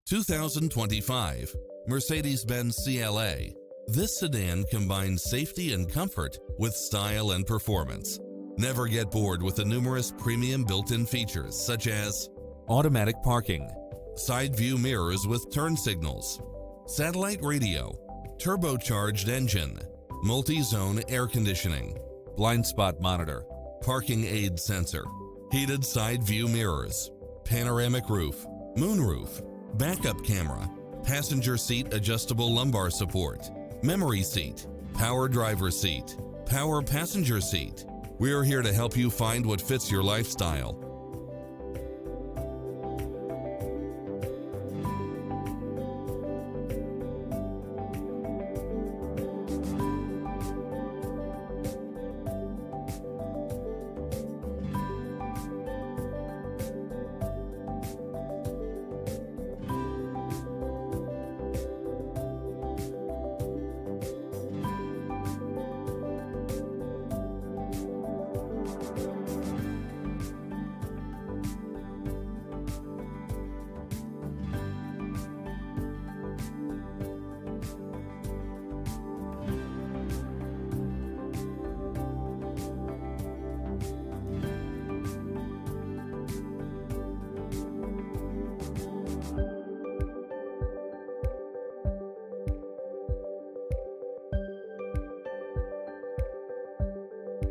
2025 Mercedes-Benz CLA. This sedan combines safety and comfort with style and performance. Never get bored with the numerous premium built-in features such as automatic parking, side view mirrors with turn signals, satellite radio, turbocharged engine, multi-zone air conditioning, blind spot monitor, parking aid sensor, heated side view mirrors, panoramic roof, moonroof, backup camera, passenger seat adjustable lumbar support, memory seat, power driver seat, power passenger seat. We're here to help you find what fits your lifestyle.